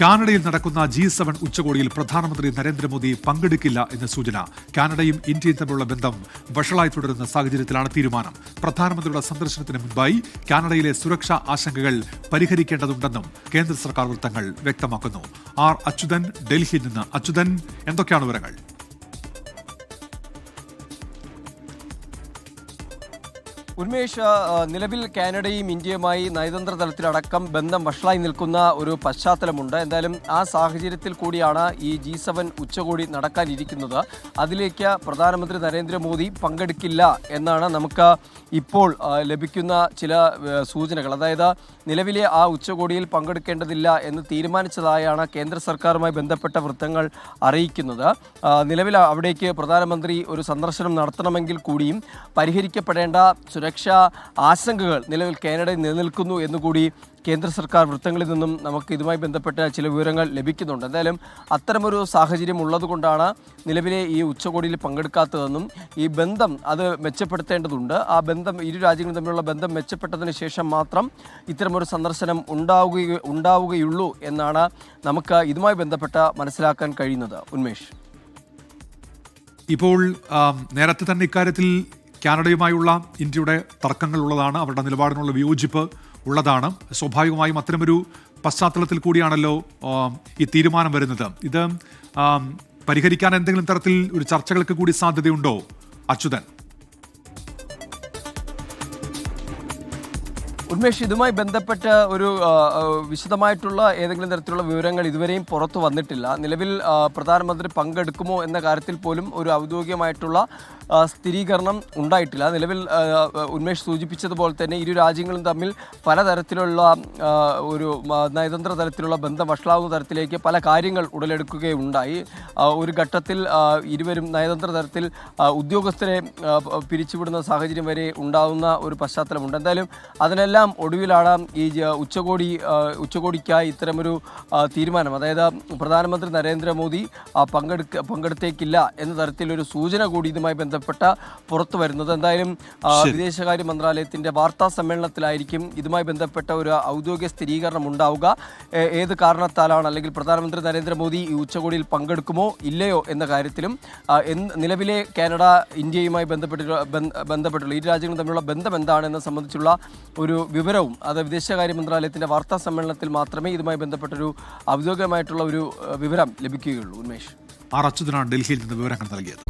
കാനഡയിൽ നടക്കുന്ന G7 ഉച്ചകോടിയിൽ പ്രധാനമന്ത്രി നരേന്ദ്രമോദി പങ്കെടുക്കില്ല എന്ന സൂചന. കാനഡയും ഇന്ത്യയും തമ്മിലുള്ള ബന്ധം വഷളായി തുടരുന്ന സാഹചര്യത്തിലാണ് തീരുമാനം. പ്രധാനമന്ത്രിയുടെ സന്ദർശനത്തിന് മുൻപായി കാനഡയിലെ സുരക്ഷാ ആശങ്കകൾ പരിഹരിക്കേണ്ടതുണ്ടെന്നും കേന്ദ്ര സർക്കാർ വൃത്തങ്ങൾ വ്യക്തമാക്കുന്നു. ആർ അച്യുതൻ ഡൽഹിയിൽ നിന്ന്. അച്യുതൻ, എന്തൊക്കെയാണ് വിവരങ്ങൾ? ഉന്മേഷ്, നിലവിൽ കാനഡയും ഇന്ത്യയുമായി നയതന്ത്ര തലത്തിലടക്കം ബന്ധം വഷളായി നിൽക്കുന്ന ഒരു പശ്ചാത്തലമുണ്ട്. എന്തായാലും ആ സാഹചര്യത്തിൽ കൂടിയാണ് ഈ G7 ഉച്ചകോടി നടക്കാനിരിക്കുന്നത്. അതിലേക്ക് പ്രധാനമന്ത്രി നരേന്ദ്രമോദി പങ്കെടുക്കില്ല എന്നാണ് നമുക്ക് ഇപ്പോൾ ലഭിക്കുന്ന ചില സൂചനകൾ. അതായത് നിലവിലെ ആ ഉച്ചകോടിയിൽ പങ്കെടുക്കേണ്ടതില്ല എന്ന് തീരുമാനിച്ചതായാണ് കേന്ദ്ര സർക്കാരുമായി ബന്ധപ്പെട്ട വൃത്തങ്ങൾ അറിയിക്കുന്നത്. നിലവിൽ അവിടേക്ക് പ്രധാനമന്ത്രി ഒരു സന്ദർശനം നടത്തണമെങ്കിൽ കൂടിയും പരിഹരിക്കപ്പെടേണ്ട സുരക്ഷാ ആശങ്കകൾ നിലവിൽ കാനഡയിൽ നിലനിൽക്കുന്നു എന്നുകൂടി കേന്ദ്ര സർക്കാർ വൃത്തങ്ങളിൽ നിന്നും നമുക്ക് ഇതുമായി ബന്ധപ്പെട്ട ചില വിവരങ്ങൾ ലഭിക്കുന്നുണ്ട്. എന്തായാലും അത്തരമൊരു സാഹചര്യം ഉള്ളതുകൊണ്ടാണ് നിലവിലെ ഈ ഉച്ചകോടിയിൽ പങ്കെടുക്കാത്തതെന്നും ഈ ബന്ധം അത് മെച്ചപ്പെടുത്തേണ്ടതുണ്ട്. ആ ബന്ധം ഇരു രാജ്യങ്ങളും തമ്മിലുള്ള ബന്ധം മെച്ചപ്പെട്ടതിന് ശേഷം മാത്രം ഇത്തരമൊരു സന്ദർശനം ഉണ്ടാവുകയുള്ളൂ എന്നാണ് നമുക്ക് ഇതുമായി ബന്ധപ്പെട്ട മനസ്സിലാക്കാൻ കഴിയുന്നത്. ഉന്മേഷ്, ഇപ്പോൾ നേരത്തെ തന്നെ ഇക്കാര്യത്തിൽ കാനഡയുമായുള്ള ഇന്ത്യയുടെ തർക്കങ്ങൾ ഉള്ളതാണ്, അവരുടെ നിലപാടിനുള്ള വിയോജിപ്പ് ഉള്ളതാണ്. സ്വാഭാവികമായും അത്തരമൊരു പശ്ചാത്തലത്തിൽ കൂടിയാണല്ലോ ഈ തീരുമാനം വരുന്നത്. ഇത് പരിഹരിക്കാൻ എന്തെങ്കിലും തരത്തിൽ ഒരു ചർച്ചകൾക്ക് കൂടി സാധ്യതയുണ്ടോ അച്യുതൻ? ഉന്മേഷ്, ഇതുമായി ബന്ധപ്പെട്ട് ഒരു വിശദമായിട്ടുള്ള ഏതെങ്കിലും തരത്തിലുള്ള വിവരങ്ങൾ ഇതുവരെയും പുറത്തു വന്നിട്ടില്ല. നിലവിൽ പ്രധാനമന്ത്രി പങ്കെടുക്കുമോ എന്ന കാര്യത്തിൽ പോലും ഒരു ഔദ്യോഗികമായിട്ടുള്ള സ്ഥിരീകരണം ഉണ്ടായിട്ടില്ല. നിലവിൽ ഉന്മേഷ് സൂചിപ്പിച്ചതുപോലെ തന്നെ ഇരു രാജ്യങ്ങളും തമ്മിൽ പലതരത്തിലുള്ള ഒരു നയതന്ത്ര തലത്തിലുള്ള ബന്ധം വഷളാവുന്ന തരത്തിലേക്ക് പല കാര്യങ്ങൾ ഉടലെടുക്കുകയുണ്ടായി. ഒരു ഘട്ടത്തിൽ ഇരുവരും നയതന്ത്ര തലത്തിൽ ഉദ്യോഗസ്ഥരെ പിരിച്ചുവിടുന്ന സാഹചര്യം വരെ ഉണ്ടാകുന്ന ഒരു പശ്ചാത്തലമുണ്ട്. എന്തായാലും അതിനെല്ലാം ഒടുവിലാണ് ഈ ഉച്ചകോടിക്കായി ഇത്തരമൊരു തീരുമാനം, അതായത് പ്രധാനമന്ത്രി നരേന്ദ്രമോദി പങ്കെടുത്തേക്കില്ല എന്ന തരത്തിലൊരു സൂചന കൂടി ഇതുമായി ബന്ധപ്പെട്ട പുറത്തു വരുന്നത്. എന്തായാലും വിദേശകാര്യ മന്ത്രാലയത്തിന്റെ വാർത്താ സമ്മേളനത്തിലായിരിക്കും ഇതുമായി ബന്ധപ്പെട്ട ഒരു ഔദ്യോഗിക സ്ഥിരീകരണം ഉണ്ടാവുക. ഏത് കാരണത്താലാണ്, അല്ലെങ്കിൽ പ്രധാനമന്ത്രി നരേന്ദ്രമോദി ഈ ഉച്ചകോടിയിൽ പങ്കെടുക്കുമോ ഇല്ലയോ എന്ന കാര്യത്തിലും നിലവിലെ കാനഡ ഇന്ത്യയുമായി ബന്ധപ്പെട്ടുള്ള ഇരു രാജ്യങ്ങളും തമ്മിലുള്ള ബന്ധം എന്താണെന്ന് സംബന്ധിച്ചുള്ള ഒരു വിവരവും അത് വിദേശകാര്യ മന്ത്രാലയത്തിന്റെ വാർത്താ സമ്മേളനത്തിൽ മാത്രമേ ഇതുമായി ബന്ധപ്പെട്ടൊരു ഔദ്യോഗികമായിട്ടുള്ള ഒരു വിവരം ലഭിക്കുകയുള്ളൂ. ഉന്മേഷ്, ആർ അച്യുതനാണ് ഡൽഹിയിൽ നിന്ന് വിവരങ്ങൾ നൽകിയത്.